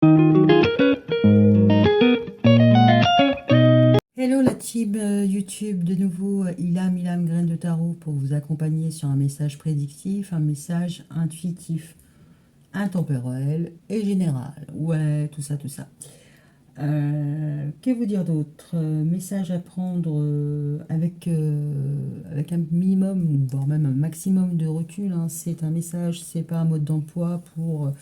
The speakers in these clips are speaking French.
Hello la team YouTube, de nouveau Ilham Graine de Tarot pour vous accompagner sur un message prédictif, un message intuitif, intemporel et général. Ouais, tout ça, tout ça. Que vous dire d'autre? Message à prendre avec un minimum, voire même un maximum de recul, hein. C'est un message, c'est pas un mode d'emploi pour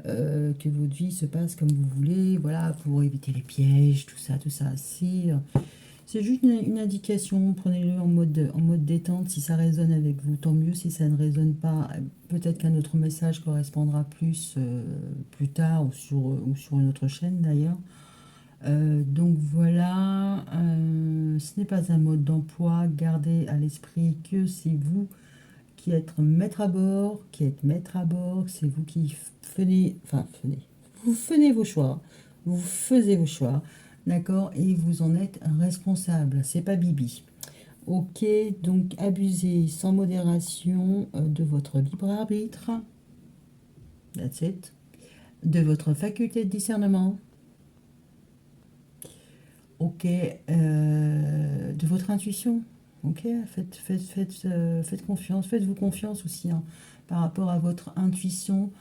que votre vie se passe comme vous voulez, voilà, pour éviter les pièges, tout ça, tout ça. C'est juste une indication, prenez-le en mode détente. Si ça résonne avec vous, tant mieux. Si ça ne résonne pas, peut-être qu'un autre message correspondra plus tard ou sur une autre chaîne d'ailleurs. Donc voilà, ce n'est pas un mode d'emploi. Gardez à l'esprit que c'est vous qui êtes maître à bord, c'est vous qui vous faites vos choix, vous faisiez vos choix, d'accord, et vous en êtes responsable, c'est pas Bibi. Ok, donc abusez sans modération de votre libre arbitre, that's it, de votre faculté de discernement, ok, de votre intuition, ok, faites confiance, faites-vous confiance aussi, hein, par rapport à votre intuition,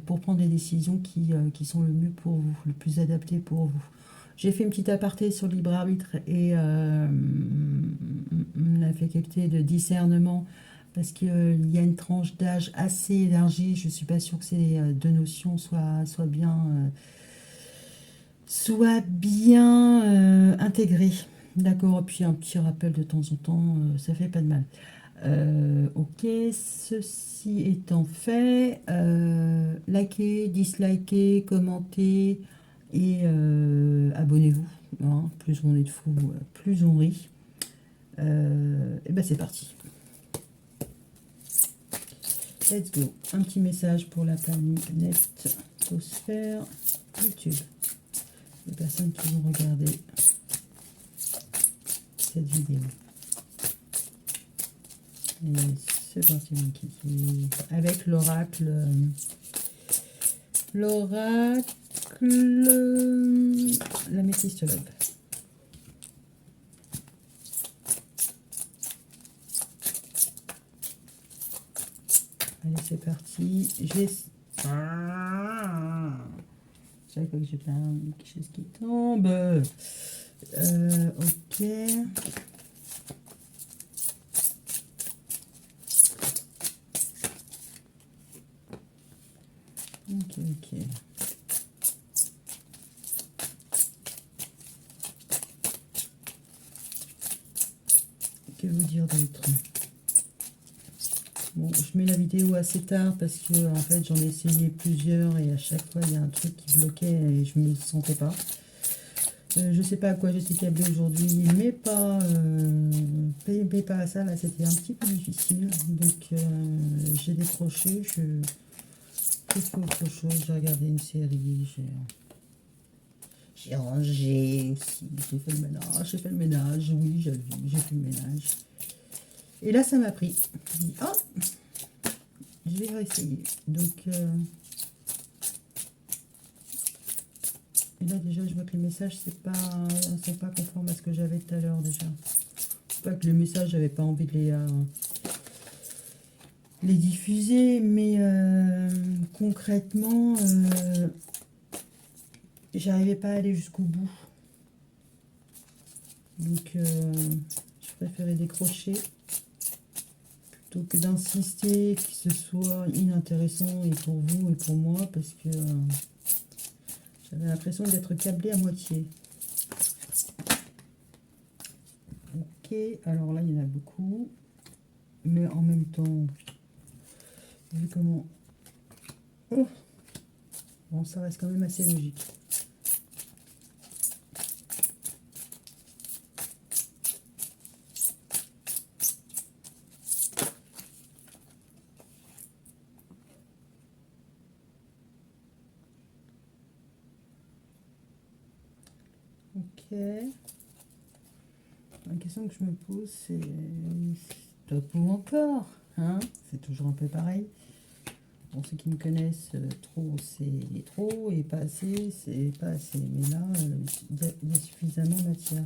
pour prendre des décisions qui sont le mieux pour vous, le plus adapté pour vous. J'ai fait une petite aparté sur le libre arbitre et la faculté de discernement parce qu'il y a une tranche d'âge assez élargie. Je ne suis pas sûre que ces deux notions soient bien intégrées. D'accord, et puis un petit rappel de temps en temps, ça fait pas de mal. Ok, ceci étant fait, likez, dislikez, commentez et abonnez-vous, hein. Plus on est de fous, plus on rit. Et ben c'est parti. Let's go. Un petit message pour la planète Tosphère YouTube. Les personnes qui vont regarder cette vidéo. Et c'est parti, mon kiki. Avec l'oracle. La mépistologue. Allez, c'est parti. Chaque fois que je parle, quelque chose qui tombe. Ok. Ok. Que vous dire d'autre? Bon, je mets la vidéo assez tard parce que en fait j'en ai essayé plusieurs et à chaque fois il y a un truc qui bloquait et je me sentais pas. Je sais pas à quoi j'étais câblée aujourd'hui, mais pas à ça, là c'était un petit peu difficile. Donc j'ai décroché, j'ai fait autre chose, j'ai regardé une série, j'ai rangé aussi, j'ai fait le ménage, oui j'ai fait le ménage. Et là ça m'a pris. Je dis, oh, je vais réessayer. Donc, et là déjà, je vois que les messages, sont pas conformes à ce que j'avais tout à l'heure déjà. Pas que les messages, j'avais pas envie de les diffuser, mais concrètement, j'arrivais pas à aller jusqu'au bout. Donc, je préférais décrocher plutôt que d'insister que ce soit inintéressant et pour vous et pour moi, parce que j'avais l'impression d'être câblée à moitié. Ok, alors là, il y en a beaucoup. Mais en même temps, vu comment... Oh, bon, ça reste quand même assez logique. Ok. La question que je me pose, c'est... Stop ou encore, hein? C'est toujours un peu pareil. pour ceux qui me connaissent, trop c'est trop et pas assez c'est pas assez. Mais là, il y a suffisamment matière.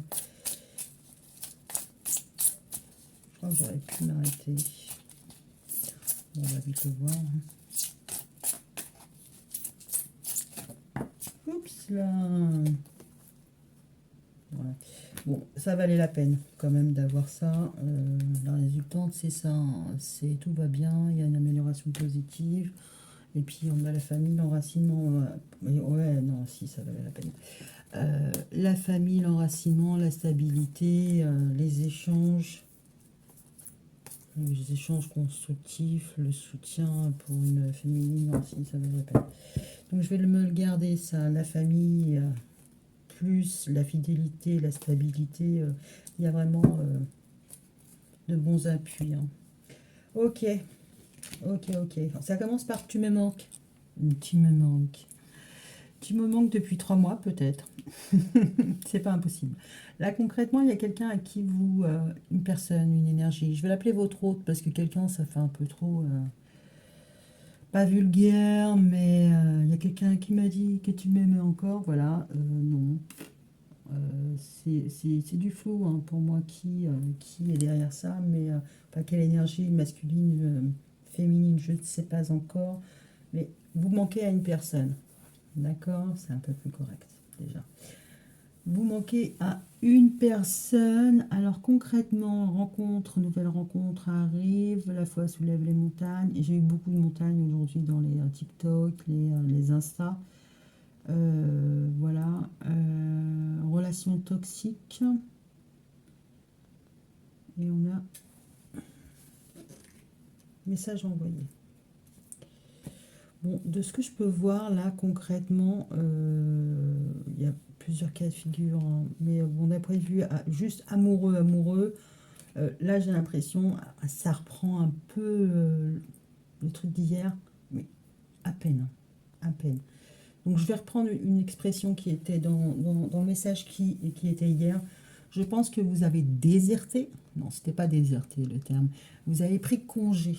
Je crois que j'aurais pu m'arrêter. Bon, on va vite le voir. Oups là. Voilà. Bon, ça valait la peine quand même d'avoir ça. La résultante, c'est ça, hein. C'est tout va bien, il y a une amélioration positive. Et puis on a la famille, l'enracinement. Ouais, non, si, ça valait la peine. La famille, l'enracinement, la stabilité, les échanges constructifs, le soutien pour une féminine, non, si, ça valait la peine. Donc je vais me le garder, ça, la famille. Plus la fidélité, la stabilité, il y a vraiment de bons appuis, hein. Ok, ok. Ça commence par tu me manques. Tu me manques. Tu me manques depuis 3 mois, peut-être. C'est pas impossible. Là, concrètement, il y a quelqu'un à qui vous... une personne, une énergie. Je vais l'appeler votre hôte parce que quelqu'un, ça fait un peu trop... pas vulgaire, mais il y a quelqu'un qui m'a dit que tu m'aimais encore. Voilà, non. C'est du flou, hein, pour moi qui est derrière ça, mais pas quelle énergie masculine, féminine, je ne sais pas encore. Mais vous manquez à une personne, d'accord? C'est un peu plus correct déjà. Vous manquez à une personne. Alors concrètement, nouvelle rencontre arrive, la foi soulève les montagnes. Et j'ai eu beaucoup de montagnes aujourd'hui dans les TikTok, les Insta. Voilà. Relation toxique. Et on a message envoyé. Bon, de ce que je peux voir là concrètement, il y a plusieurs cas de figure, hein, mais bon, d'après vue, juste amoureux, là j'ai l'impression, ça reprend un peu le truc d'hier, mais à peine, hein, à peine. Donc je vais reprendre une expression qui était dans le message qui était hier. Je pense que vous avez déserté. Non, c'était pas déserté le terme. Vous avez pris congé.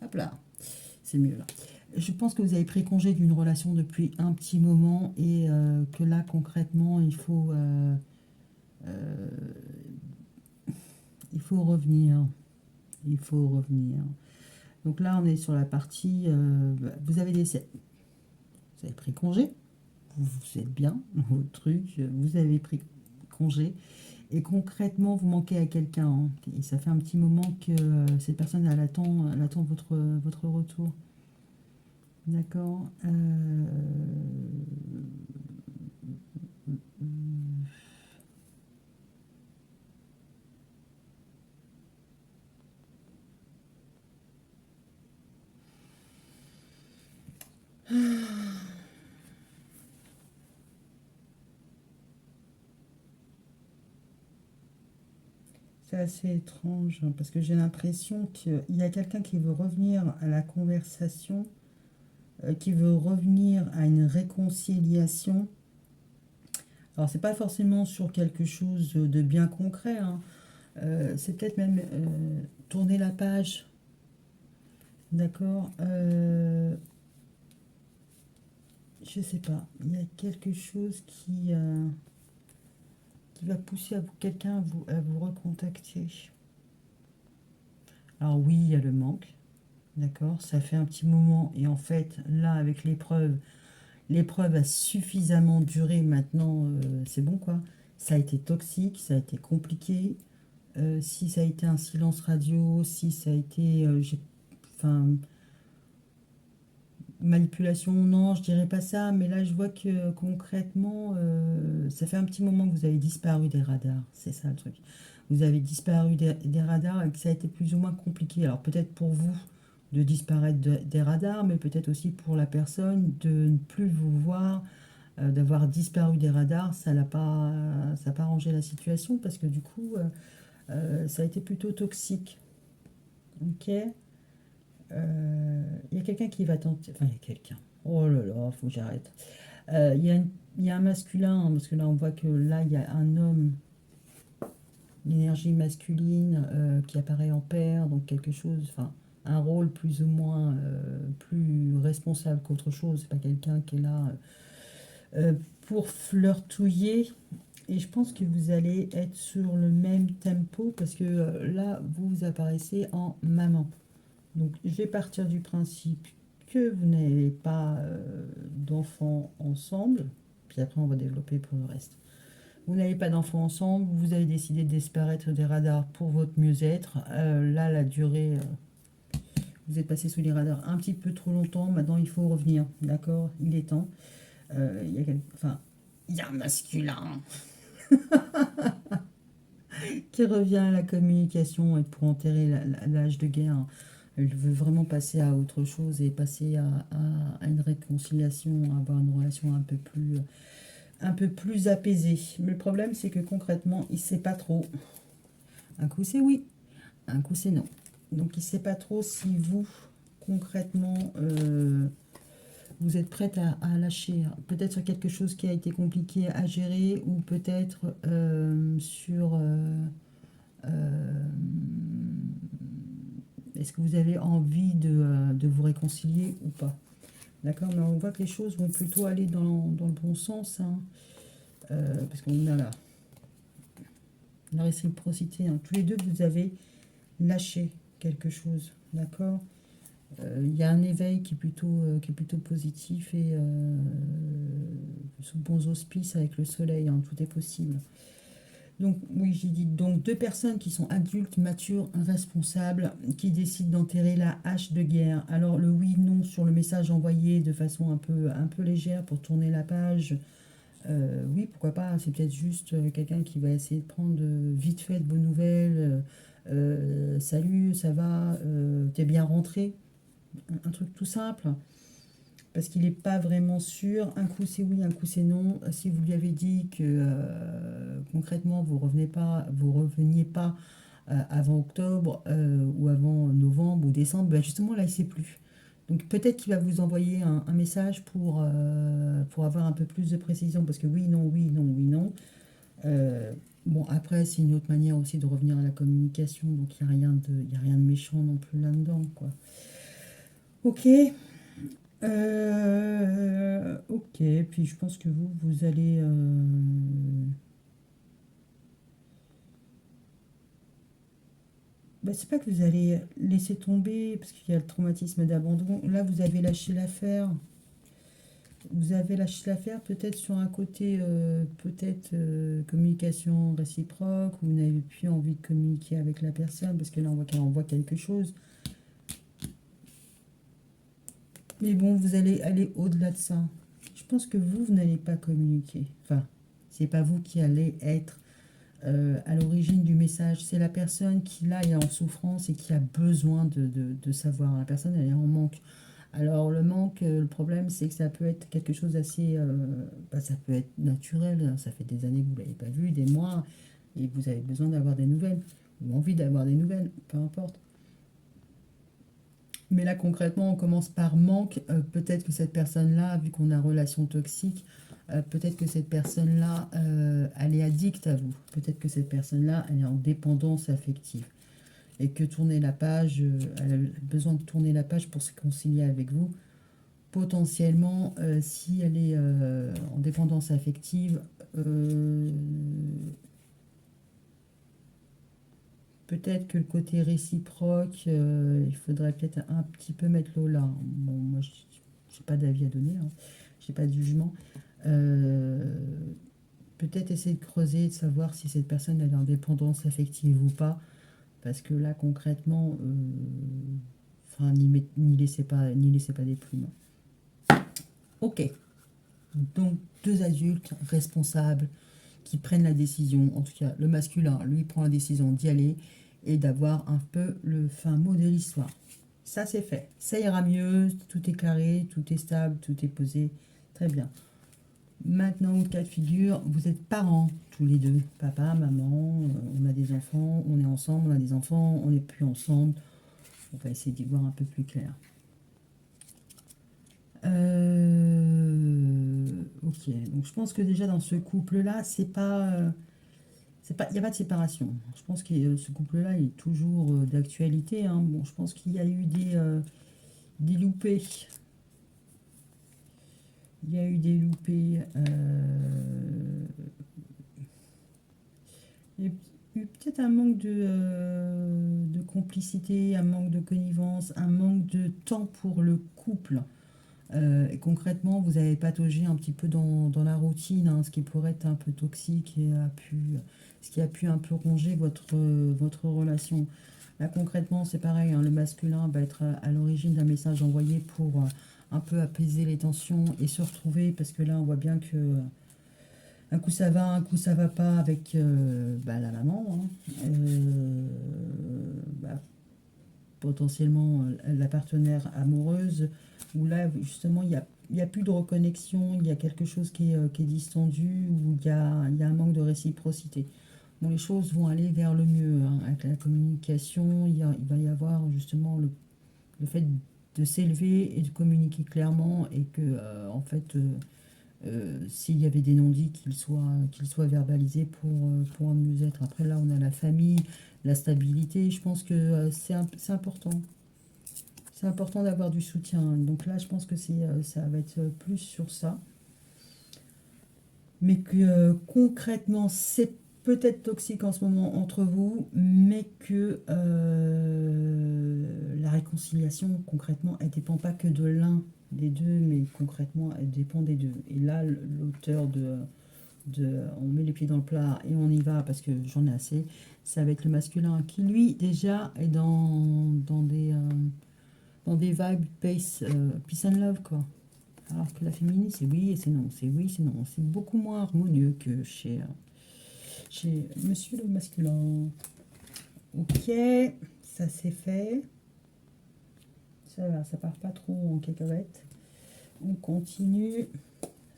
Hop là, c'est mieux là. Je pense que vous avez pris congé d'une relation depuis un petit moment et que là concrètement il faut revenir. Il faut revenir. Donc là on est sur la partie vous avez pris congé. Vous êtes bien, votre truc, vous avez pris congé et concrètement vous manquez à quelqu'un, hein. Et ça fait un petit moment que cette personne elle attend votre retour. D'accord. C'est assez étrange, hein, parce que j'ai l'impression qu'il y a quelqu'un qui veut revenir à la conversation, qui veut revenir à une réconciliation. Alors, c'est pas forcément sur quelque chose de bien concret, hein. C'est peut-être même tourner la page. D'accord. Je sais pas. Il y a quelque chose qui va pousser quelqu'un à vous recontacter. Alors oui, il y a le manque. D'accord, ça fait un petit moment et en fait, là, avec l'épreuve a suffisamment duré. Maintenant, c'est bon quoi. Ça a été toxique, ça a été compliqué. Si ça a été un silence radio, si ça a été, enfin, manipulation, non, je dirais pas ça. Mais là, je vois que concrètement, ça fait un petit moment que vous avez disparu des radars. C'est ça le truc. Vous avez disparu des radars et que ça a été plus ou moins compliqué. Alors peut-être pour vous de disparaître des radars, mais peut-être aussi pour la personne de ne plus vous voir, d'avoir disparu des radars, ça n'a pas arrangé la situation parce que du coup, ça a été plutôt toxique. Ok. Il y a quelqu'un qui va tenter. Enfin, il y a quelqu'un. Oh là là, faut que j'arrête. Il y a un masculin, hein, parce que là, on voit que là, il y a un homme, une énergie masculine qui apparaît en paire, donc quelque chose, enfin, un rôle plus ou moins plus responsable qu'autre chose. C'est pas quelqu'un qui est là pour flirtouiller. Et je pense que vous allez être sur le même tempo parce que là, vous apparaissez en maman. Donc, je vais partir du principe que vous n'avez pas d'enfants ensemble. Puis après, on va développer pour le reste. Vous n'avez pas d'enfants ensemble. Vous avez décidé de disparaître des radars pour votre mieux-être. Là, la durée, vous êtes passé sous les radars un petit peu trop longtemps. Maintenant, il faut revenir. D'accord? Il est temps. Enfin, il y a un masculin qui revient à la communication et pour enterrer l'âge de guerre. Elle veut vraiment passer à autre chose et passer à une réconciliation, à avoir une relation un peu plus apaisée. Mais le problème, c'est que concrètement, il ne sait pas trop. Un coup, c'est oui, un coup, c'est non. Donc, il ne sait pas trop si vous, concrètement, vous êtes prête à lâcher. Peut-être sur quelque chose qui a été compliqué à gérer ou peut-être sur... est-ce que vous avez envie de vous réconcilier ou pas? D'accord, mais on voit que les choses vont plutôt aller dans le bon sens. Hein. Parce qu'on a la réciprocité. Hein. Tous les deux, vous avez lâché quelque chose. D'accord. Il y a un éveil qui est plutôt positif et sous bons auspices avec le soleil. Hein, tout est possible. Donc, oui, j'ai dit donc deux personnes qui sont adultes, matures, responsables, qui décident d'enterrer la hache de guerre. Alors, le oui-non sur le message envoyé de façon un peu légère pour tourner la page. Oui, pourquoi pas. C'est peut-être juste quelqu'un qui va essayer de prendre vite fait de bonnes nouvelles. Salut, ça va, t'es bien rentré. Un truc tout simple parce qu'il n'est pas vraiment sûr. Un coup c'est oui, un coup c'est non. Si vous lui avez dit que concrètement vous reveniez pas avant octobre ou avant novembre ou décembre, ben justement là il ne sait plus. Donc peut-être qu'il va vous envoyer un message pour avoir un peu plus de précision parce que oui, non, oui, non, oui, non. Bon après c'est une autre manière aussi de revenir à la communication, donc il n'y a y a rien de méchant non plus là-dedans, quoi. Ok. Ok, puis je pense que vous allez... Bah, c'est pas que vous allez laisser tomber, parce qu'il y a le traumatisme d'abandon. Là, vous avez lâché l'affaire. Vous avez lâché l'affaire peut-être sur un côté, peut-être communication réciproque, ou vous n'avez plus envie de communiquer avec la personne, parce que là, on voit qu'elle envoie quelque chose. Mais bon, vous allez aller au-delà de ça. Je pense que vous n'allez pas communiquer. Enfin, c'est pas vous qui allez être à l'origine du message. C'est la personne qui, là, est en souffrance et qui a besoin de savoir. La personne, elle est en manque. Alors, le manque, le problème, c'est que ça peut être quelque chose d'assez... ça peut être naturel. Ça fait des années que vous ne l'avez pas vu, des mois, et vous avez besoin d'avoir des nouvelles, ou envie d'avoir des nouvelles, peu importe. Mais là, concrètement, on commence par manque. Peut-être que cette personne-là, vu qu'on a relation toxique, peut-être que cette personne-là, elle est addicte à vous. Peut-être que cette personne-là, elle est en dépendance affective. Et que tourner la page, elle a besoin de tourner la page pour se concilier avec vous. Potentiellement, si elle est en dépendance affective, peut-être que le côté réciproque, il faudrait peut-être un petit peu mettre l'eau là. Bon, moi, je n'ai pas d'avis à donner, hein. Je n'ai pas de jugement. Euh, Peut-être essayer de creuser, de savoir si cette personne elle est en dépendance affective ou pas. Parce que là, concrètement, enfin, n'y laissez pas des plumes. Ok. Donc, deux adultes responsables qui prennent la décision, en tout cas le masculin, lui, prend la décision d'y aller et d'avoir un peu le fin mot de l'histoire. Ça, c'est fait. Ça ira mieux, tout est carré, tout est stable, tout est posé. Très bien. Maintenant, cas de figure, vous êtes parents, tous les deux. Papa, maman, on a des enfants, on est ensemble, on a des enfants, on n'est plus ensemble. On va essayer d'y voir un peu plus clair. Ok, donc je pense que déjà dans ce couple-là, c'est pas Il n'y a pas de séparation. Je pense que ce couple-là est toujours d'actualité, hein. Bon, je pense qu'il y a eu des loupés. Il y a eu des loupés. Il y a eu peut-être un manque de complicité, un manque de connivence, un manque de temps pour le couple. Et concrètement, vous avez pataugé un petit peu dans la routine, hein, ce qui pourrait être un peu toxique et ce qui a pu un peu ronger votre relation. Là, concrètement, c'est pareil, hein, le masculin va être à l'origine d'un message envoyé pour un peu apaiser les tensions et se retrouver, parce que là, on voit bien que un coup ça va, un coup ça va pas avec la maman, hein. Bah, potentiellement la partenaire amoureuse, où là, justement, il y a plus de reconnexion, il y a quelque chose qui est distendu, où il y a un manque de réciprocité. Bon, les choses vont aller vers le mieux, hein, avec la communication. Il va y avoir justement le fait de s'élever et de communiquer clairement, et que, en fait, s'il y avait des non-dits, qu'ils soient verbalisés pour un mieux-être. Après, là, on a la famille, la stabilité. Je pense que c'est important. C'est important d'avoir du soutien. Donc là, je pense que ça va être plus sur ça. Mais que concrètement, c'est peut-être toxique en ce moment entre vous, mais que la réconciliation, concrètement, elle dépend pas que de l'un des deux, mais concrètement, elle dépend des deux. Et là, l'auteur on met les pieds dans le plat et on y va parce que j'en ai assez, ça va être le masculin qui, lui, déjà est dans des vibes peace and love, quoi. Alors que la féminine, c'est oui et c'est non, c'est oui, c'est non. C'est beaucoup moins harmonieux que chez monsieur le masculin. Ok, ça c'est fait. Ça va, ça part pas trop en cacahuète. On continue.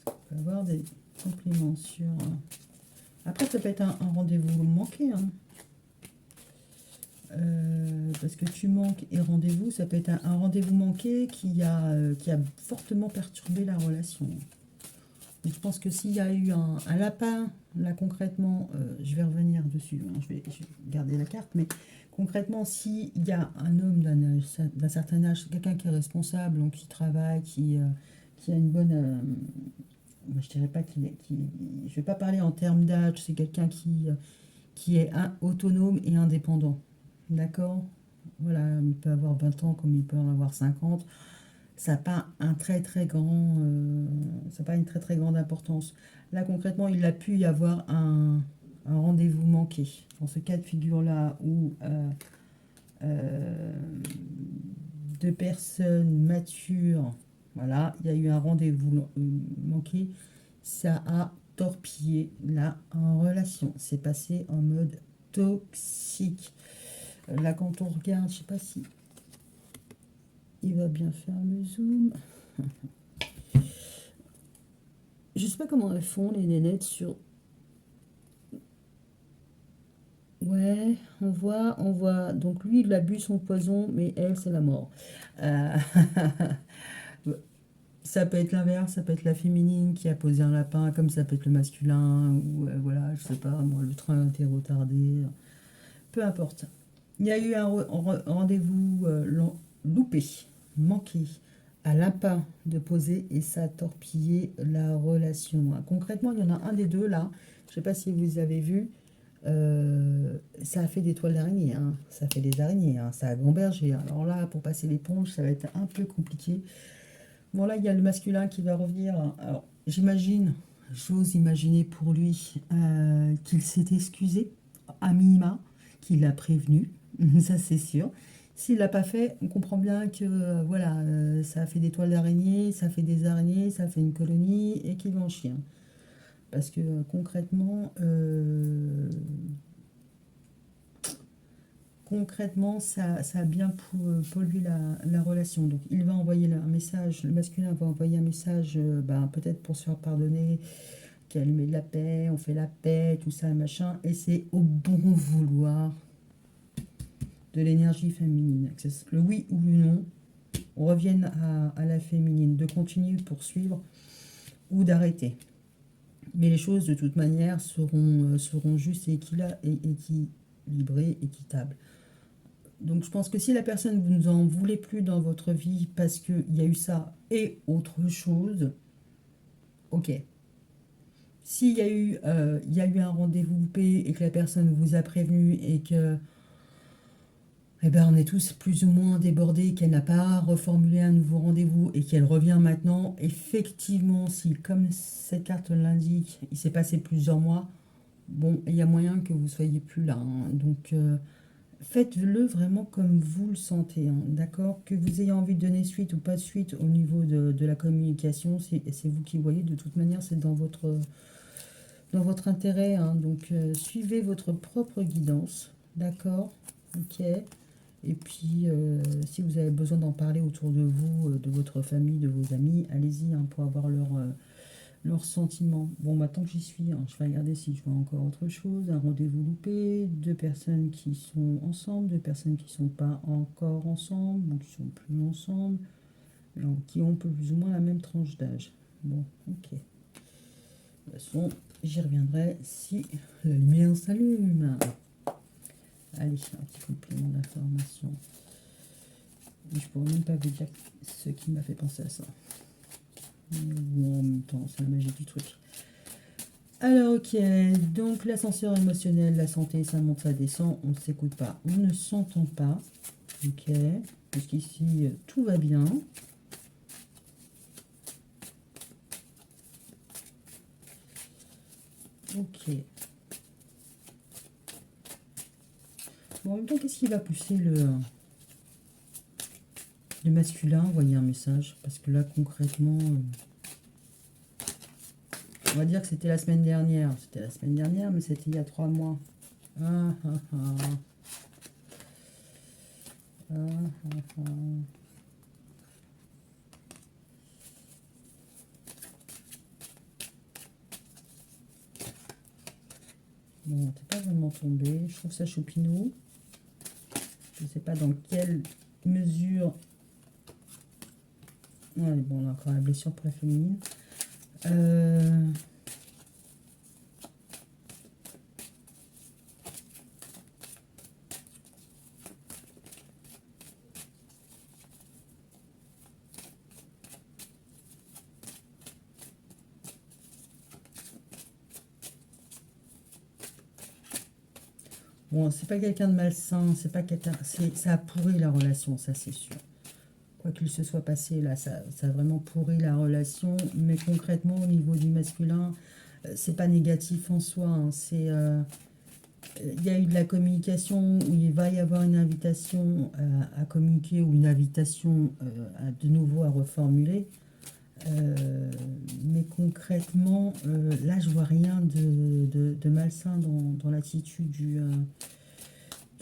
On peut avoir des compliments sur... Après, ça peut être un rendez-vous manqué, hein. Parce que tu manques et rendez-vous, ça peut être un rendez-vous manqué qui a fortement perturbé la relation. Donc, je pense que s'il y a eu un lapin, là concrètement, je vais revenir dessus, hein, je vais garder la carte, mais concrètement, s'il y a un homme d'un certain âge, quelqu'un qui est responsable, donc qui travaille, qui a une bonne... je dirais pas je vais pas parler en termes d'âge, c'est quelqu'un qui est autonome et indépendant. D'accord? Voilà, il peut avoir 20 ans comme il peut en avoir 50. Ça n'a pas un très très grand, ça n'a pas une très très grande importance. Là concrètement, il a pu y avoir un rendez-vous manqué. Dans ce cas de figure-là où deux personnes matures, voilà, il y a eu un rendez-vous manqué, ça a torpillé la relation. C'est passé en mode toxique. Là, quand on regarde, je sais pas si il va bien faire le zoom. Je sais pas comment elles font les nénettes sur... Ouais, on voit. Donc lui, il a bu son poison, mais elle, c'est la mort. Euh, Ça peut être l'inverse, ça peut être la féminine qui a posé un lapin, comme ça peut être le masculin, ou voilà, je sais pas, moi, le train a été retardé. Peu importe. Il y a eu un rendez-vous loupé, manqué, à lapin de poser, et ça a torpillé la relation. Concrètement, il y en a un des deux là, je sais pas si vous avez vu, ça a fait des toiles d'araignée, hein. Ça fait des araignées, hein. Ça a gambergé. Alors là, pour passer l'éponge, ça va être un peu compliqué. Bon, là, il y a le masculin qui va revenir. Alors, j'ose imaginer pour lui qu'il s'est excusé, à minima, qu'il l'a prévenu, ça c'est sûr. S'il l'a pas fait, on comprend bien que voilà, ça a fait des toiles d'araignée, ça fait des araignées, ça fait une colonie et qu'il va en chien. Parce que concrètement, ça a bien pollué la relation. Donc, il va envoyer un message, le masculin va envoyer un message, peut-être pour se faire pardonner, qu'elle met de la paix, on fait la paix, tout ça, machin. Et c'est au bon vouloir de l'énergie féminine. Que le oui ou le non, on revienne à la féminine, de continuer, poursuivre ou d'arrêter. Mais les choses, de toute manière, seront justes et équilibrées, équitables. Donc, je pense que si la personne, vous ne en voulez plus dans votre vie parce qu'il y a eu ça et autre chose, ok. S'il y a il y a eu un rendez-vous loupé et que la personne vous a prévenu et que eh ben, on est tous plus ou moins débordés, qu'elle n'a pas reformulé un nouveau rendez-vous et qu'elle revient maintenant, effectivement, si, comme cette carte l'indique, il s'est passé plusieurs mois, bon, il y a moyen que vous soyez plus là, hein. Donc, faites-le vraiment comme vous le sentez, hein, d'accord? Que vous ayez envie de donner suite ou pas de suite au niveau de la communication, c'est vous qui voyez. De toute manière, c'est dans votre intérêt, hein. Donc, suivez votre propre guidance, d'accord? Ok. Et puis, si vous avez besoin d'en parler autour de vous, de votre famille, de vos amis, allez-y, hein, pour avoir leurs sentiments. Bon, maintenant que j'y suis, hein, je vais regarder si je vois encore autre chose. Un rendez-vous loupé, deux personnes qui sont ensemble, deux personnes qui ne sont pas encore ensemble, ou qui sont plus ensemble, genre, qui ont plus ou moins la même tranche d'âge. Bon, ok. De toute façon, j'y reviendrai si la lumière s'allume. Allez, un petit complément d'information. Je pourrais même pas vous dire ce qui m'a fait penser à ça. Ou en même temps, c'est la magie du truc. Alors, ok, donc l'ascenseur émotionnel, la santé, ça monte, ça descend, on ne s'écoute pas, on ne s'entend pas. Ok, jusqu'ici, tout va bien. Ok. Bon, en même temps, qu'est-ce qui va pousser le masculin? Envoyer un message, parce que là, concrètement, on va dire que c'était la semaine dernière. C'était la semaine dernière, mais c'était il y a 3 mois. Ah, ah, ah. Ah, ah, ah. Bon, t'es pas vraiment tombé. Je trouve ça choupinou. Je ne sais pas dans quelle mesure. Ouais, bon, on a encore la blessure pour la féminine. Bon, c'est pas quelqu'un de malsain, c'est pas quelqu'un. Ça a pourri la relation, ça c'est sûr. Quoi qu'il se soit passé là, ça a vraiment pourri la relation. Mais concrètement, au niveau du masculin, c'est pas négatif en soi, hein. Il y a eu de la communication où il va y avoir une invitation à communiquer ou une invitation de nouveau à reformuler. Mais concrètement, là, je vois rien de malsain dans l'attitude du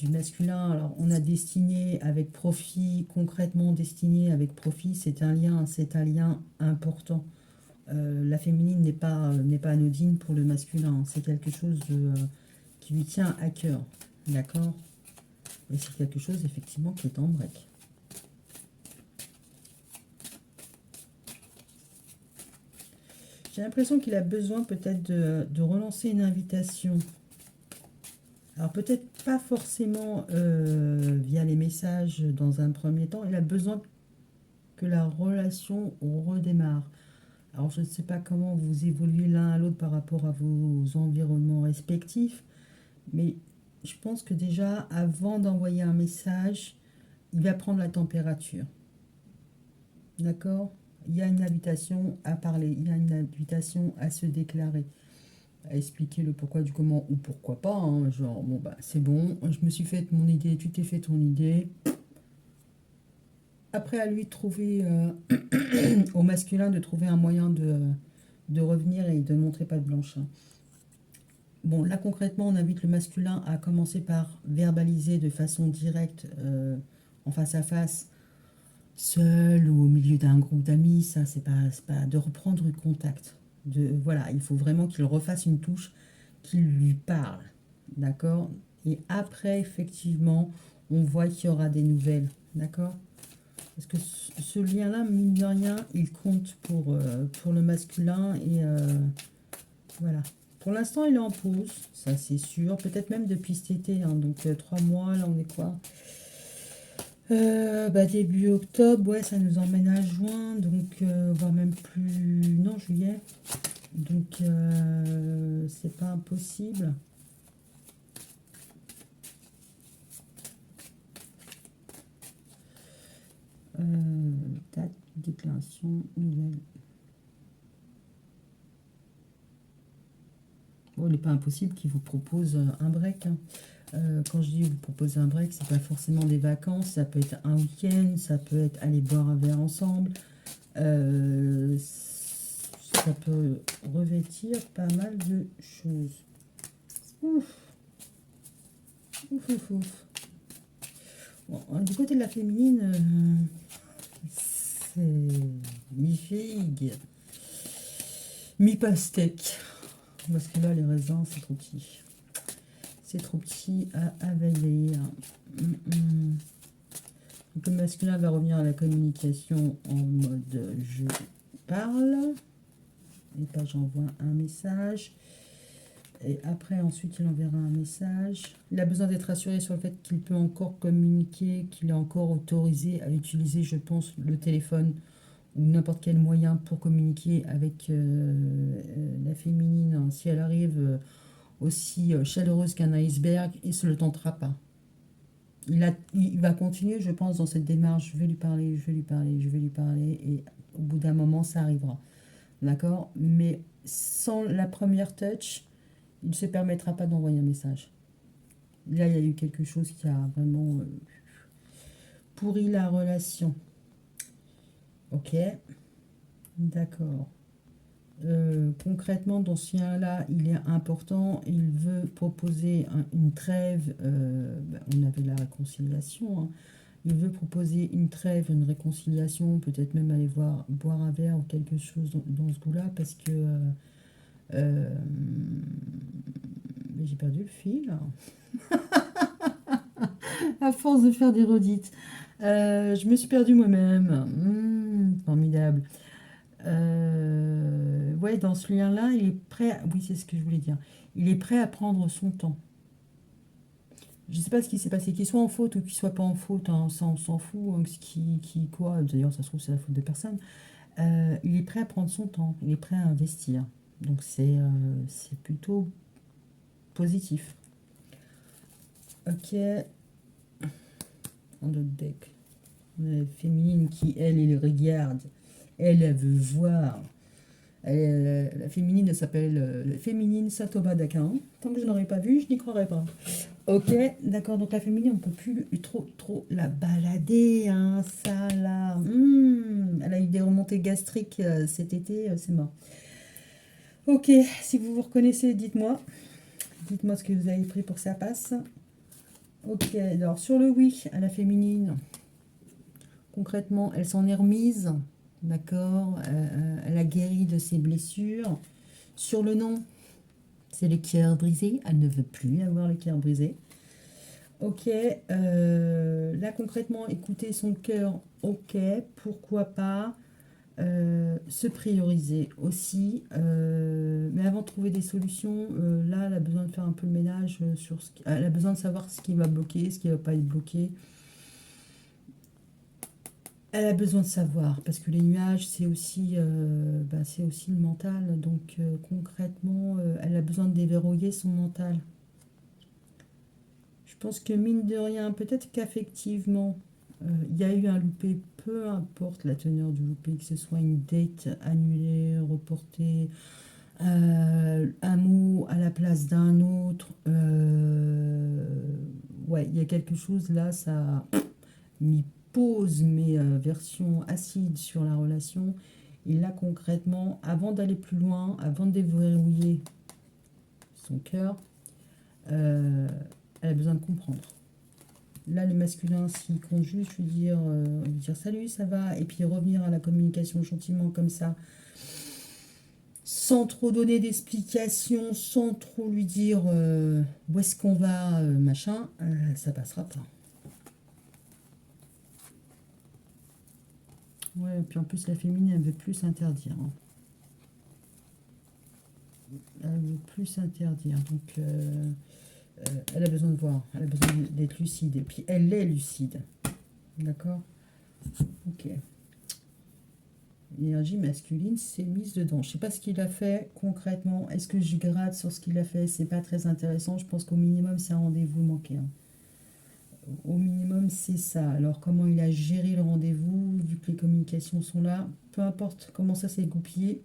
masculin. Alors, on a destiné avec profit, concrètement destiné avec profit, c'est un lien important. La féminine n'est pas anodine pour le masculin, c'est quelque chose qui lui tient à cœur, d'accord? Et c'est quelque chose, effectivement, qui est en break. J'ai l'impression qu'il a besoin peut-être de relancer une invitation. Alors peut-être pas forcément via les messages dans un premier temps. Il a besoin que la relation redémarre. Alors je ne sais pas comment vous évoluez l'un à l'autre par rapport à vos environnements respectifs. Mais je pense que déjà, avant d'envoyer un message, il va prendre la température. D'accord? Il y a une invitation à parler, il y a une invitation à se déclarer, à expliquer le pourquoi du comment ou pourquoi pas, hein. Genre, bon, bah, c'est bon, je me suis fait mon idée, tu t'es fait ton idée. Après, à lui de trouver, au masculin, de trouver un moyen de revenir et de montrer pas de blanche, hein. Bon, là concrètement, on invite le masculin à commencer par verbaliser de façon directe, en face à face, seul ou au milieu d'un groupe d'amis. Ça, c'est pas de reprendre contact. Voilà, il faut vraiment qu'il refasse une touche qui lui parle, d'accord? Et après, effectivement, on voit qu'il y aura des nouvelles, d'accord? Parce que ce lien-là, mine de rien, il compte pour le masculin Voilà. Pour l'instant, il est en pause, ça c'est sûr. Peut-être même depuis cet été, hein. Donc 3 mois, là on est quoi? Début octobre, ouais, ça nous emmène à juin, donc voire même plus, non, juillet. Donc c'est pas impossible. Date, déclaration, nouvelle. Bon, il n'est pas impossible qu'il vous propose un break, hein. Quand je dis vous proposer un break, c'est pas forcément des vacances, ça peut être un week-end, ça peut être aller boire un verre ensemble. Ça peut revêtir pas mal de choses. Ouf, ouf, ouf, ouf. Bon, du côté de la féminine, c'est mi-figue, mi-pastèque. Parce que là, les raisins, c'est trop petit. C'est trop petit à avaler. Donc, le masculin va revenir à la communication en mode je parle. Et pas j'envoie un message. Et après, ensuite, il enverra un message. Il a besoin d'être rassuré sur le fait qu'il peut encore communiquer, qu'il est encore autorisé à utiliser, je pense, le téléphone ou n'importe quel moyen pour communiquer avec la féminine. Hein. Si elle arrive aussi chaleureuse qu'un iceberg, il ne se le tentera pas. Il va continuer, je pense, dans cette démarche. Je vais lui parler, je vais lui parler, je vais lui parler. Et au bout d'un moment, ça arrivera. D'accord? Mais sans la première touch, il ne se permettra pas d'envoyer un message. Là, il y a eu quelque chose qui a vraiment pourri la relation. Ok? D'accord. Concrètement, dans ce lien-là, il est important, il veut proposer une trêve, on avait la réconciliation, hein. Il veut proposer une trêve, une réconciliation, peut-être même aller boire un verre ou quelque chose dans ce goût-là, parce que j'ai perdu le fil. À force de faire des redites. Je me suis perdue moi-même. Formidable. Ouais, dans ce lien-là, il est prêt. Oui, c'est ce que je voulais dire. Il est prêt à prendre son temps. Je ne sais pas ce qui s'est passé, qu'il soit en faute ou qu'il soit pas en faute, hein, ça on s'en fout, hein, quoi. D'ailleurs, ça se trouve, c'est la faute de personne. Il est prêt à prendre son temps, il est prêt à investir. Donc c'est plutôt positif. Ok, on the deck. La féminine qui, elle regarde. Elle veut voir. La féminine s'appelle la féminine Saint-Thomas d'Aquin. Tant que je n'aurais pas vu, je n'y croirais pas. Ok, d'accord. Donc la féminine, on ne peut plus trop la balader. Hein, ça, là. Elle a eu des remontées gastriques cet été, c'est mort. Ok, si vous vous reconnaissez, dites-moi. Dites-moi ce que vous avez pris pour que ça passe. Ok, alors sur le oui à la féminine, concrètement, elle s'en est remise. D'accord, elle a guéri de ses blessures. Sur le non, c'est le cœur brisé. Elle ne veut plus avoir le cœur brisé. Ok, là concrètement, écouter son cœur, ok, pourquoi pas. Se prioriser aussi. Mais avant de trouver des solutions, là, elle a besoin de faire un peu le ménage sur elle a besoin de savoir ce qui va bloquer, ce qui ne va pas être bloqué. Elle a besoin de savoir, parce que les nuages, c'est aussi le mental. Donc concrètement, elle a besoin de déverrouiller son mental. Je pense que mine de rien, peut-être qu'affectivement, il y a eu un loupé, peu importe la teneur du loupé, que ce soit une date annulée, reportée, un mot à la place d'un autre. Ouais, il y a quelque chose là, ça a mis pause, mais version acide sur la relation. Et là, concrètement, avant d'aller plus loin, avant de déverrouiller son cœur, elle a besoin de comprendre. Là, le masculin, s'il compte juste lui dire salut, ça va, et puis revenir à la communication gentiment comme ça, sans trop donner d'explications, sans trop lui dire où est-ce qu'on va, machin, ça passera pas. Ouais, et puis en plus, la féminine, elle veut plus s'interdire. Hein. Elle veut plus s'interdire. Donc, elle a besoin de voir. Elle a besoin d'être lucide. Et puis, elle est lucide. D'accord? Ok. L'énergie masculine s'est mise dedans. Je ne sais pas ce qu'il a fait concrètement. Est-ce que je gratte sur ce qu'il a fait? C'est pas très intéressant. Je pense qu'au minimum, c'est un rendez-vous manqué, hein. Au minimum, c'est ça. Alors, comment il a géré le rendez-vous, vu que les communications sont là, peu importe comment ça s'est goupillé.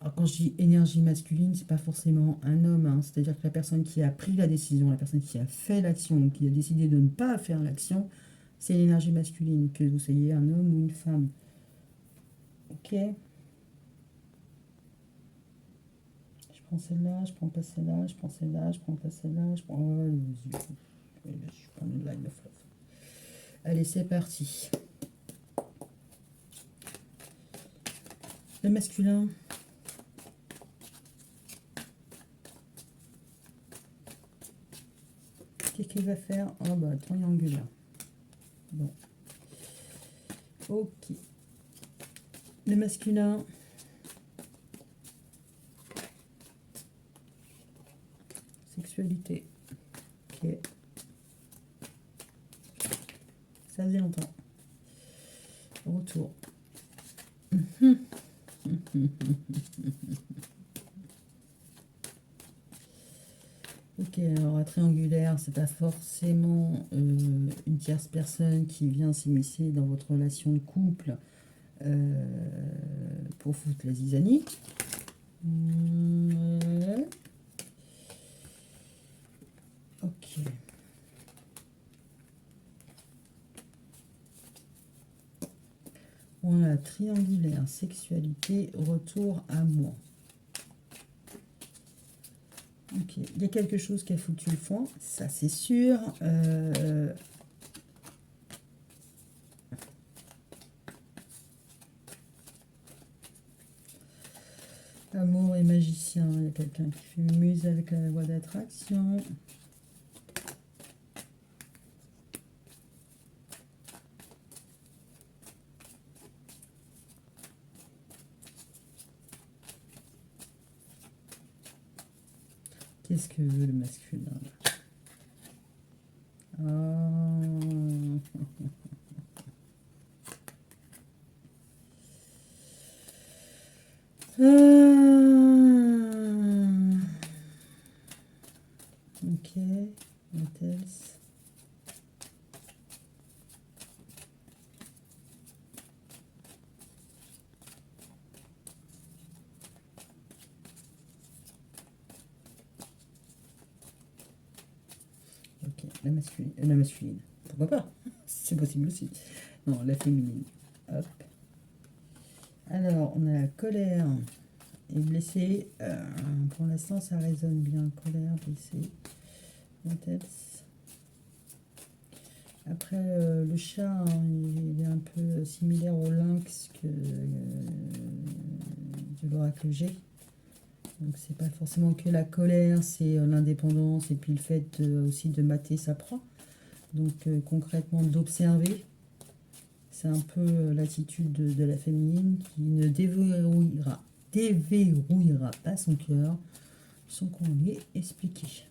Alors, quand je dis énergie masculine, c'est pas forcément un homme, hein. C'est-à-dire que la personne qui a pris la décision, la personne qui a fait l'action, qui a décidé de ne pas faire l'action, c'est l'énergie masculine, que vous soyez un homme ou une femme. Ok? Je prends celle-là, je prends pas celle-là, je prends celle-là, je prends pas celle-là, je prends... Oh, je prends une line of love. Allez, c'est parti. Le masculin. Qu'est-ce qu'il va faire? Oh bah, triangulaire. Bon. Ok. Le masculin. Sexualité. Ok. Ça faisait longtemps. Retour. Ok, alors à triangulaire, c'est pas forcément une tierce personne qui vient s'immiscer dans votre relation de couple pour foutre la zizanie. Ok. On a triangulaire, sexualité, retour à moi. Ok, il y a quelque chose qui a foutu le foin, ça c'est sûr. Amour et magicien, il y a quelqu'un qui fait muse avec la loi d'attraction. Qu'est-ce que veut le masculin? Ok, what else? Ok, la masculine. Pourquoi pas? C'est possible aussi. Non, la féminine. Hop. Alors, on a la colère et blessé. Pour l'instant, ça résonne bien. Colère, blessé. What else? Après, le chat, hein, il est un peu similaire au lynx que de l'oracle G. Donc, c'est pas forcément que la colère, c'est l'indépendance et puis le fait aussi de mater sa proie. Donc, concrètement, d'observer. C'est un peu l'attitude de la féminine qui ne déverrouillera pas son cœur sans qu'on lui ait expliqué.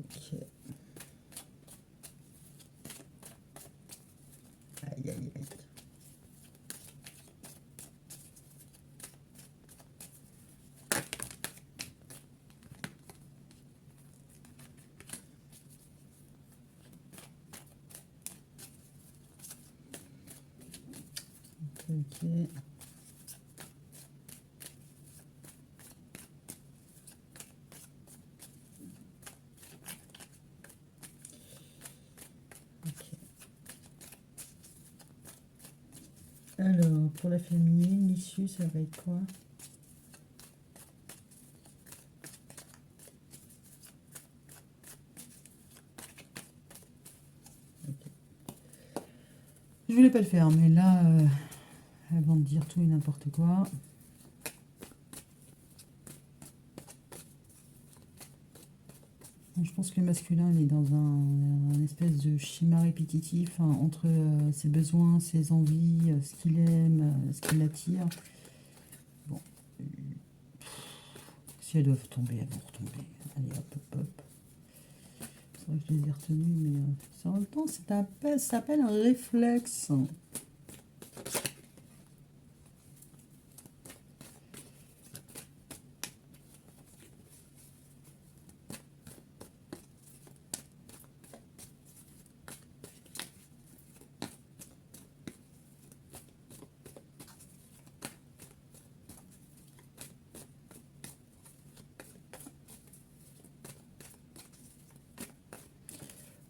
Ok. Aïe, aïe, aïe. Ok. Ok. Alors, pour la féminine, l'issue, ça va être quoi? Je voulais pas le faire, mais là, avant de dire tout et n'importe quoi. Je pense que le masculin, il est dans un espèce de schéma répétitif hein, entre ses besoins, ses envies, ce qu'il aime, ce qui l'attire. Bon. Si elles doivent tomber, elles vont retomber. Allez, hop, hop, hop. C'est vrai que je les ai retenues, mais en même temps, ça s'appelle un réflexe.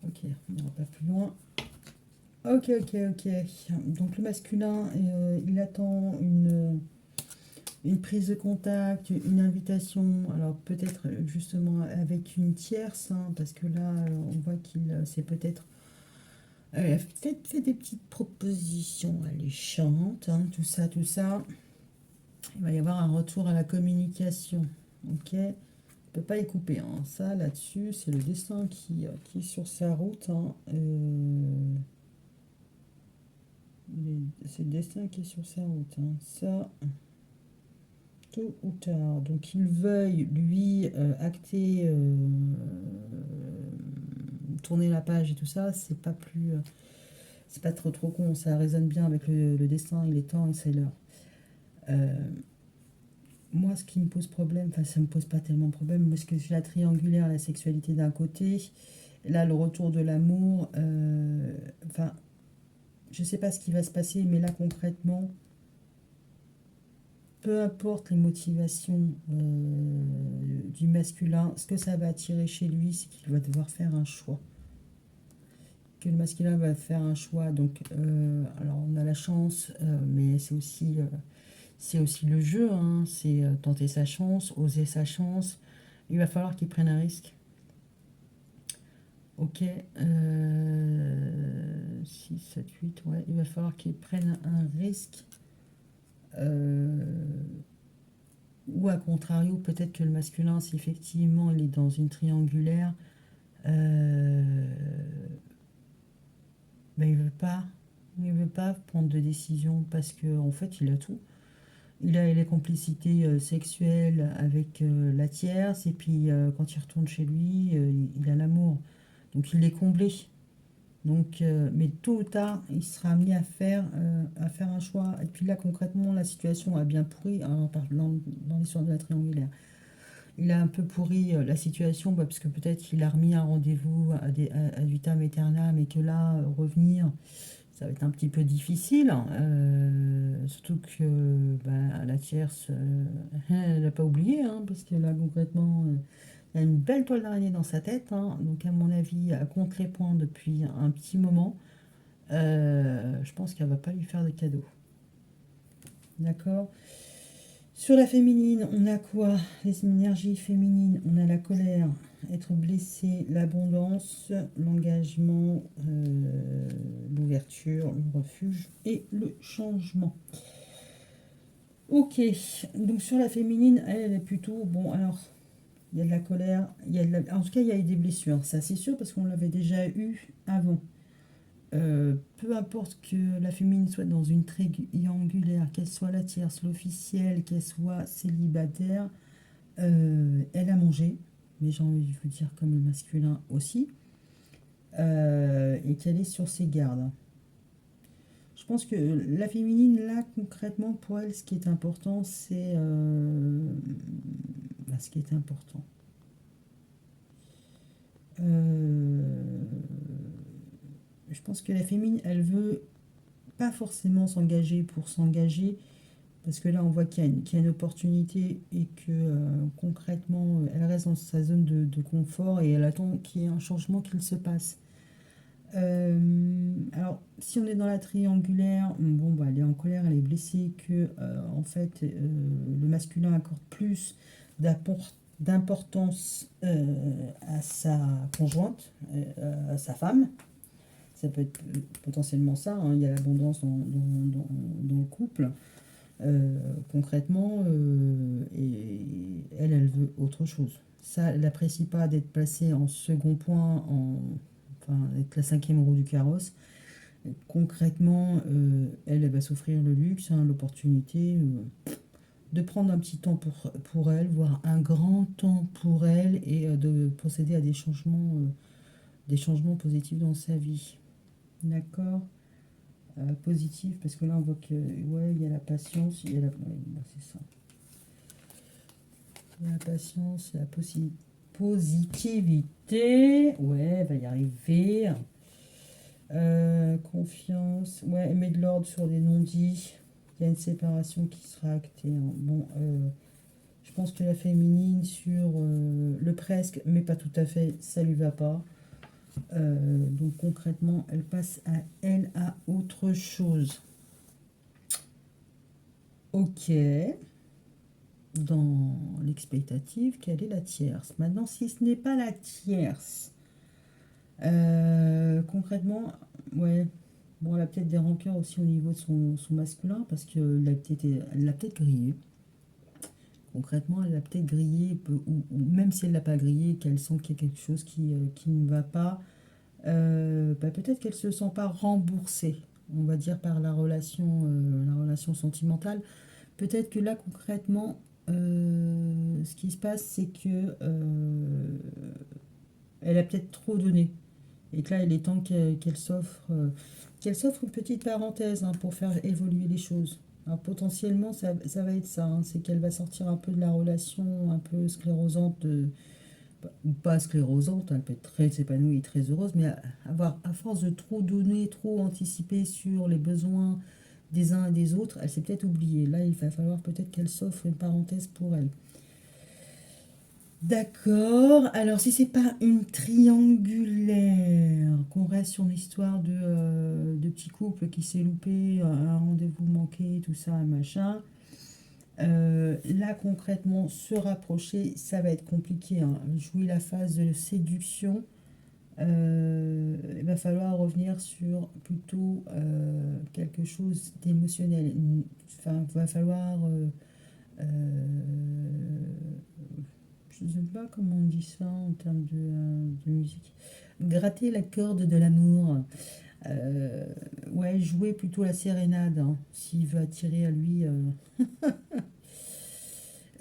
Ok, on n'ira pas plus loin. Ok, ok, ok. Donc le masculin, il attend une prise de contact, une invitation. Alors peut-être justement avec une tierce, hein, parce que là, on voit qu'il c'est peut-être fait des petites propositions alléchantes, hein, tout ça, tout ça. Il va y avoir un retour à la communication. Ok, on peut pas y couper. Hein. Ça, là-dessus, c'est le destin qui est sur sa route. Hein. C'est le destin qui est sur sa route. Hein. Ça, tôt ou tard. Donc, il veuille, lui, acter, tourner la page et tout ça, c'est pas plus. C'est pas trop con. Ça résonne bien avec le destin. Il est temps et c'est l'heure. Euh, Moi, ce qui me pose problème, enfin, ça me pose pas tellement de problème, parce que j'ai la triangulaire, la sexualité d'un côté, là, le retour de l'amour, enfin, je sais pas ce qui va se passer, mais là, concrètement, peu importe les motivations du masculin, ce que ça va attirer chez lui, c'est qu'il va devoir faire un choix. Que le masculin va faire un choix, donc, alors, on a la chance, mais c'est aussi le jeu, hein, c'est tenter sa chance, oser sa chance. Il va falloir qu'il prenne un risque. Ok. 6, 7, 8, ouais. Il va falloir qu'il prenne un risque. Ou à contrario, peut-être que le masculin, si effectivement il est dans une triangulaire, ben il veut pas prendre de décision parce que en fait il a tout. Il a les complicités sexuelles avec la tierce, et puis quand il retourne chez lui, il a l'amour. Donc il est comblé. Donc, mais tôt ou tard, il sera amené à faire un choix. Et puis là, concrètement, la situation a bien pourri hein, dans l'histoire de la triangulaire. Il a un peu pourri la situation parce que peut-être qu'il a remis un rendez-vous à vitam aeternam et que là, revenir, ça va être un petit peu difficile. Hein. Surtout que bah, la tierce, elle n'a pas oublié, hein, parce que là, concrètement, il y a une belle toile d'araignée dans sa tête. Hein. Donc, à mon avis, elle compte les points depuis un petit moment. Je pense qu'elle va pas lui faire de cadeaux. D'accord. Sur la féminine, on a quoi? Les énergies féminines, on a la colère, être blessé, l'abondance, l'engagement, l'ouverture, le refuge et le changement. Ok, donc sur la féminine, elle est plutôt... Bon, alors, il y a de la colère, en tout cas, il y a eu des blessures, ça c'est sûr, parce qu'on l'avait déjà eu avant. Peu importe que la féminine soit dans une triangulaire, qu'elle soit la tierce, l'officielle, qu'elle soit célibataire, elle a mangé, mais j'ai envie de vous dire comme le masculin aussi, et qu'elle est sur ses gardes. Je pense que la féminine, là, concrètement, pour elle, ce qui est important, c'est... ce qui est important. Je pense que la féminine, elle veut pas forcément s'engager pour s'engager, parce que là, on voit qu'il y a une opportunité et que concrètement, elle reste dans sa zone de confort et elle attend qu'il y ait un changement qu'il se passe. Alors, si on est dans la triangulaire, bon, bah, elle est en colère, elle est blessée, que en fait, le masculin accorde plus d'importance à sa conjointe, à sa femme. Ça peut être potentiellement ça, hein. Il y a l'abondance dans le couple. Concrètement, et elle veut autre chose. Ça, elle n'apprécie pas d'être placée en second point, enfin, être la cinquième roue du carrosse. Concrètement, elle va s'offrir le luxe, hein, l'opportunité de prendre un petit temps pour elle, voire un grand temps pour elle, et de procéder à des changements positifs dans sa vie. D'accord. Positif, parce que là on voit que ouais, il y a la patience, il y a ouais, bah, c'est ça. Il y a la patience, la positivité. Ouais, elle va y arriver. Confiance. Ouais, elle met de l'ordre sur les non-dits. Il y a une séparation qui sera actée, hein. Bon, je pense que la féminine sur le presque, mais pas tout à fait, ça lui va pas. Donc concrètement, elle passe à autre chose. Ok. Dans l'expectative, quelle est la tierce? Maintenant, si ce n'est pas la tierce, concrètement, ouais, bon, elle a peut-être des rancœurs aussi au niveau de son masculin, parce qu'elle elle l'a peut-être grillé. Concrètement, elle l'a peut-être grillé, ou même si elle ne l'a pas grillé, qu'elle sent qu'il y a quelque chose qui ne va pas, bah, peut-être qu'elle ne se sent pas remboursée, on va dire, par la relation sentimentale. Peut-être que là, concrètement, ce qui se passe, c'est que elle a peut-être trop donné. Et que là, il est temps qu'elle s'offre une petite parenthèse, hein, pour faire évoluer les choses. Alors potentiellement, ça va être ça, hein, c'est qu'elle va sortir un peu de la relation un peu sclérosante, ou pas sclérosante, elle peut être très épanouie et très heureuse, mais à force de trop donner, trop anticiper sur les besoins des uns et des autres, elle s'est peut-être oubliée. Là, il va falloir peut-être qu'elle s'offre une parenthèse pour elle. D'accord. Alors, si c'est pas une triangulaire, qu'on reste sur l'histoire de petit couple qui s'est loupé, un rendez-vous manqué, tout ça, machin. Là, concrètement, se rapprocher, ça va être compliqué, hein. Jouer la phase de séduction, il va falloir revenir sur plutôt quelque chose d'émotionnel. Enfin, il va falloir je ne sais pas comment on dit ça en termes de musique. Gratter la corde de l'amour. Euh, ouais, jouer plutôt la sérénade, hein, s'il veut attirer à lui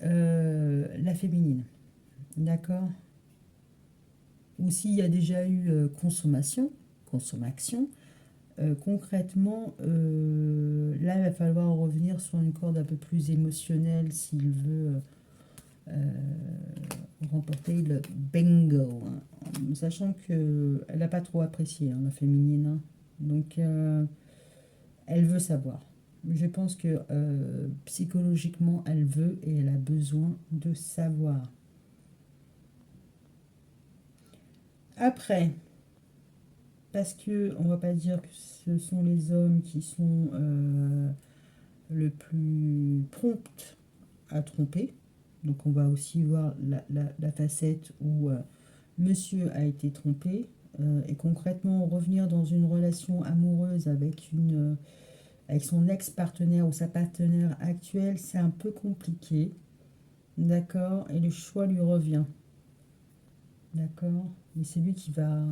la féminine. D'accord. Ou s'il y a déjà eu consommation, concrètement, là, il va falloir revenir sur une corde un peu plus émotionnelle s'il veut euh, remporter le bingo, hein. Sachant que elle n'a pas trop apprécié, hein, la féminine, hein. Donc, elle veut savoir. Je pense que psychologiquement, elle veut et elle a besoin de savoir. Après, parce que on va pas dire que ce sont les hommes qui sont le plus prompts à tromper. Donc on va aussi voir la facette où monsieur a été trompé. Et concrètement, revenir dans une relation amoureuse avec son ex-partenaire ou sa partenaire actuelle, c'est un peu compliqué. D'accord. Et le choix lui revient. D'accord. Mais c'est lui qui va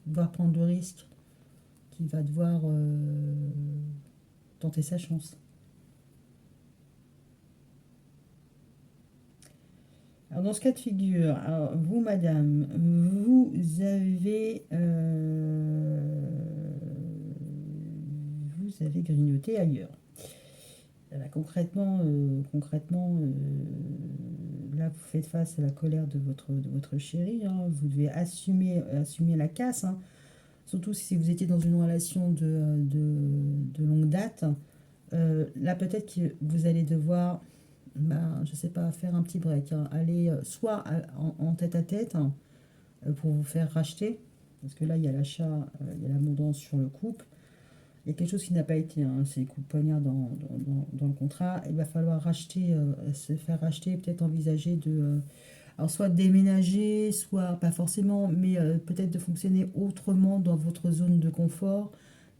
devoir prendre le risque, qui va devoir tenter sa chance. Alors dans ce cas de figure, alors, vous, madame, vous avez grignoté ailleurs. Concrètement, là, vous faites face à la colère de votre chéri, hein. Vous devez assumer la casse, hein. Surtout si vous étiez dans une relation de longue date. Là, peut-être que vous allez devoir, ben, je sais pas, faire un petit break, hein. Aller soit en tête à tête, hein, pour vous faire racheter. Parce que là, il y a l'achat, il y a l'abondance sur le couple. Il y a quelque chose qui n'a pas été, hein, c'est coup de poignard dans le contrat. Il va falloir racheter, se faire racheter, peut-être envisager de, alors soit déménager, soit pas forcément, mais peut-être de fonctionner autrement dans votre zone de confort.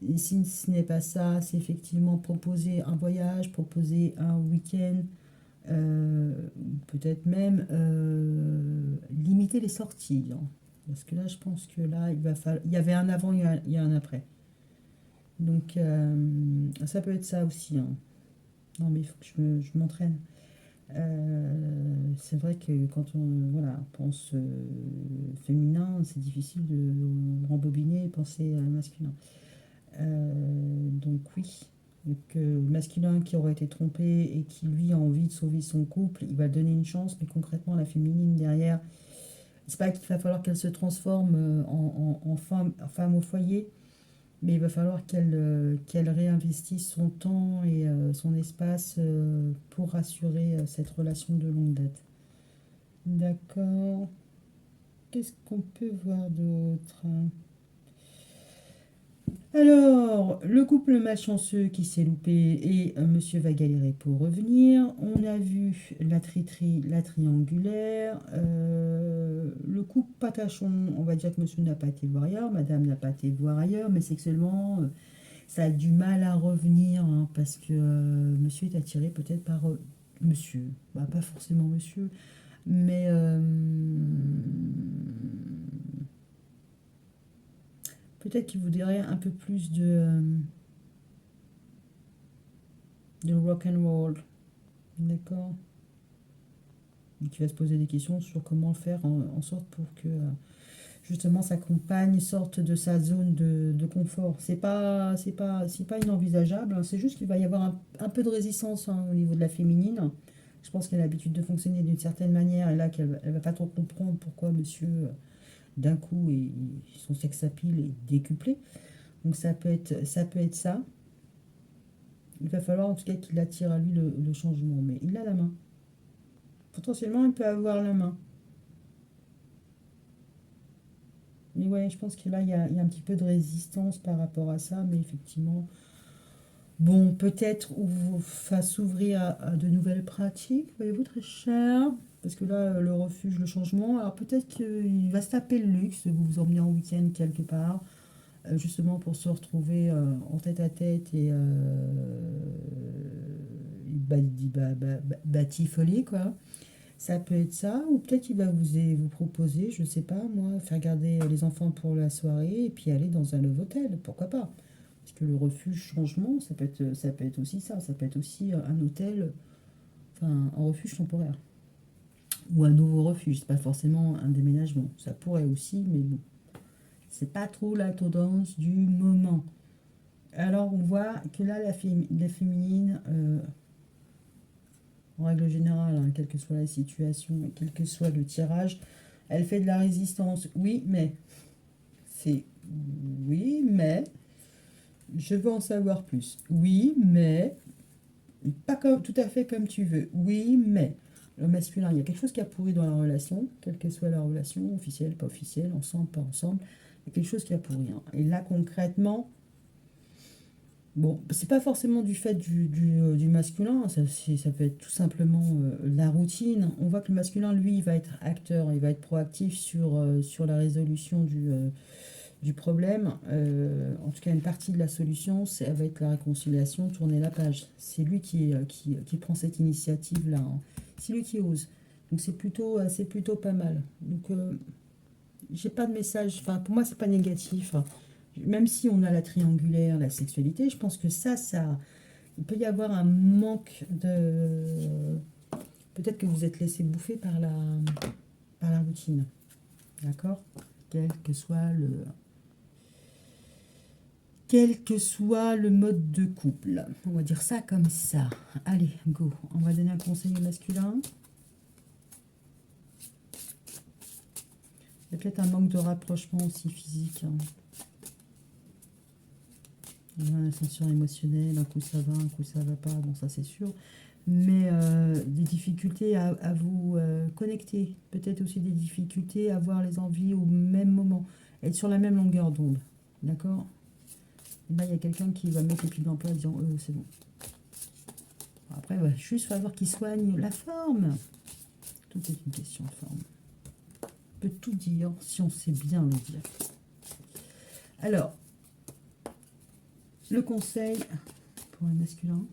Et si ce n'est pas ça, c'est effectivement proposer un voyage, proposer un week-end, peut-être même limiter les sorties, hein. Parce que là, je pense que là, il y avait un avant, il y a un après. Donc, ça peut être ça aussi, hein. Non, mais il faut que je m'entraîne. C'est vrai que quand on voilà, pense féminin, c'est difficile de rembobiner et penser masculin. Donc oui, donc, masculin qui aurait été trompé et qui lui a envie de sauver son couple, il va donner une chance, mais concrètement la féminine derrière, c'est pas qu'il va falloir qu'elle se transforme en femme au foyer, mais il va falloir qu'elle réinvestisse son temps et son espace pour assurer cette relation de longue date. D'accord. Qu'est-ce qu'on peut voir d'autre? Alors, le couple malchanceux qui s'est loupé et monsieur va galérer pour revenir. On a vu la triterie, la triangulaire. Le couple patachon, on va dire que monsieur n'a pas été voir ailleurs, madame n'a pas été voir ailleurs, mais sexuellement, ça a du mal à revenir, hein, parce que monsieur est attiré peut-être par monsieur. Bah, pas forcément monsieur, mais peut-être qu'il voudrait un peu plus de rock and roll. D'accord. Et qui va se poser des questions sur comment faire en sorte pour que justement sa compagne sorte de sa zone de confort. C'est pas inenvisageable, hein. C'est juste qu'il va y avoir un peu de résistance, hein, au niveau de la féminine. Je pense qu'elle a l'habitude de fonctionner d'une certaine manière et là qu'elle elle va pas trop comprendre pourquoi monsieur d'un coup son sex appeal est décuplé. Donc ça peut être ça. Il va falloir en tout cas qu'il attire à lui le changement, mais il a la main. Potentiellement, il peut avoir la main. Mais ouais, je pense que là, il y a un petit peu de résistance par rapport à ça, mais effectivement, bon, peut-être s'ouvrir à de nouvelles pratiques, voyez-vous, très cher. Parce que là, le refuge, le changement, alors peut-être qu'il va se taper le luxe de vous emmener en week-end quelque part, justement pour se retrouver en tête à tête et batifoler, quoi. Ça peut être ça, ou peut-être qu'il va vous proposer, je sais pas moi, faire garder les enfants pour la soirée et puis aller dans un nouveau hôtel, pourquoi pas? Parce que le refuge changement, ça peut être aussi ça, ça peut être aussi un hôtel, enfin un refuge temporaire. Ou un nouveau refuge, c'est pas forcément un déménagement. Ça pourrait aussi, mais bon, c'est pas trop la tendance du moment. Alors on voit que là, la féminine, en règle générale, hein, quelle que soit la situation, quel que soit le tirage, elle fait de la résistance. Oui, mais. C'est oui, mais. Je veux en savoir plus. Oui, mais. Pas comme, tout à fait comme tu veux. Oui, mais. Le masculin, il y a quelque chose qui a pourri dans la relation, quelle que soit la relation, officielle, pas officielle, ensemble, pas ensemble. Il y a quelque chose qui a pourri, hein. Et là, concrètement, bon, c'est pas forcément du fait du masculin, ça peut être tout simplement la routine. On voit que le masculin, lui, il va être acteur, il va être proactif sur la résolution du problème. En tout cas, une partie de la solution, ça va être la réconciliation, tourner la page. C'est lui qui prend cette initiative-là, hein. C'est lui qui ose. Donc c'est plutôt pas mal. Donc j'ai pas de message, enfin pour moi c'est pas négatif, hein. Même si on a la triangulaire, la sexualité, je pense que il peut y avoir un manque de... Peut-être que vous êtes laissé bouffer par la routine, d'accord? Quel que soit le, quel que soit le mode de couple. On va dire ça comme ça. Allez, go. On va donner un conseil masculin. Il y a peut-être un manque de rapprochement aussi physique, hein. Il y a une ascension émotionnelle, un coup ça va, un coup ça va pas, bon ça c'est sûr. Mais des difficultés à vous connecter. Peut-être aussi des difficultés à avoir les envies au même moment. être sur la même longueur d'onde. D'accord? Là, il y a quelqu'un qui va mettre les pieds dans le plat en disant c'est bon. Après, il va juste falloir qu'il soigne la forme. Tout est une question de forme. On peut tout dire si on sait bien le dire. Alors, le conseil pour le masculin.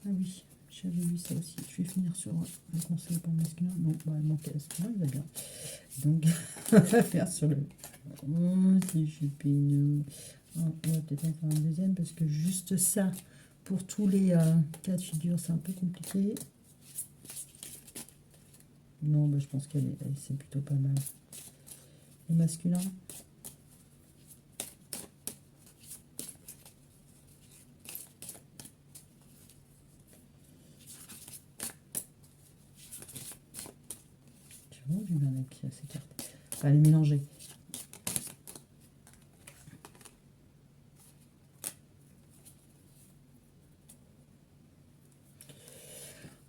Ah oui, j'avais vu ça aussi. Je vais finir sur le conseil pour le masculin. Non, bah, il manquait masculin, il va bien. Donc, on va faire sur le... Oh, c'est chupineux. On va peut-être en faire un deuxième parce que juste ça, pour tous les cas de figure, c'est un peu compliqué. Non, bah, je pense qu'elle est, c'est plutôt pas mal. Le masculin. J'ai vraiment du mal avec ces cartes. Pas les mélanger.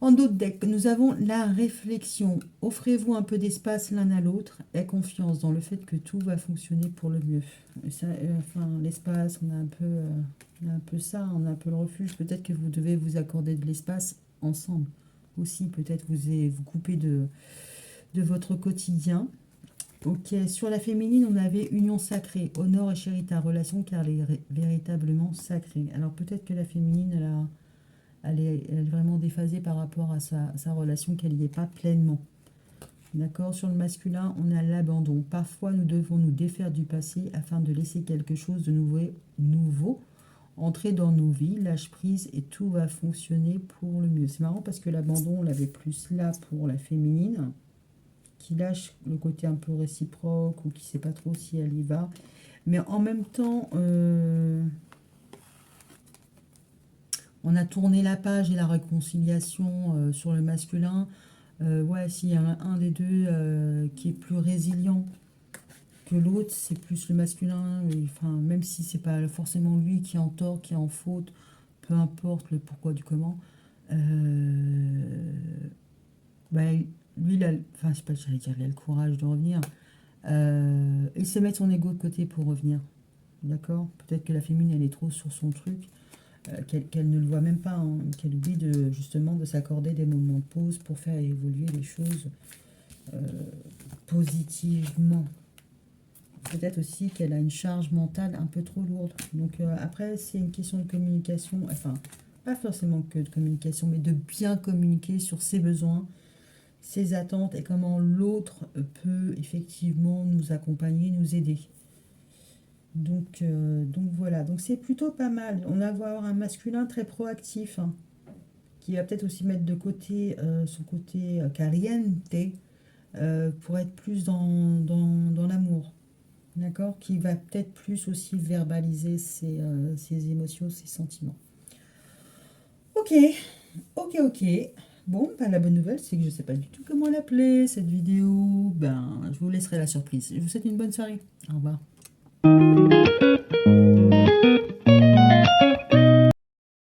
En d'autres decks, nous avons la réflexion. Offrez-vous un peu d'espace l'un à l'autre. Aie confiance dans le fait que tout va fonctionner pour le mieux. Ça, enfin, l'espace, on a un peu ça, on a un peu le refuge. Peut-être que vous devez vous accorder de l'espace ensemble aussi. Peut-être vous couper de votre quotidien. Ok, sur la féminine, on avait union sacrée. Honore et chéris ta relation car elle est véritablement sacrée. Alors peut-être que la féminine, elle est vraiment déphasée par rapport à sa relation, qu'elle n'y est pas pleinement. D'accord? Sur le masculin, on a l'abandon. Parfois, nous devons nous défaire du passé afin de laisser quelque chose de nouveau entrer dans nos vies. Lâche prise et tout va fonctionner pour le mieux. C'est marrant parce que l'abandon, on l'avait plus là pour la féminine, qui lâche le côté un peu réciproque ou qui ne sait pas trop si elle y va. Mais en même temps... on a tourné la page et la réconciliation sur le masculin. Ouais, s'il y a un des deux qui est plus résilient que l'autre, c'est plus le masculin. Enfin, même si c'est pas forcément lui qui est en tort, qui est en faute, peu importe le pourquoi du comment. Bah, lui, enfin, je sais pas, j'allais dire, il a le courage de revenir. Il sait mettre son ego de côté pour revenir. D'accord? Peut-être que la féminine, elle est trop sur son truc. Qu'elle ne le voit même pas, hein, qu'elle oublie justement de s'accorder des moments de pause pour faire évoluer les choses positivement. Peut-être aussi qu'elle a une charge mentale un peu trop lourde. Donc après, c'est une question de communication, enfin, pas forcément que de communication, mais de bien communiquer sur ses besoins, ses attentes et comment l'autre peut effectivement nous accompagner, nous aider. Donc voilà, donc c'est plutôt pas mal. On va avoir un masculin très proactif, hein, qui va peut-être aussi mettre de côté son côté caliente pour être plus dans l'amour. D'accord? Qui va peut-être plus aussi verbaliser ses émotions, ses sentiments. Ok, ok. Bon, ben, la bonne nouvelle, c'est que je ne sais pas du tout comment l'appeler, cette vidéo. Ben, je vous laisserai la surprise. Je vous souhaite une bonne soirée. Au revoir.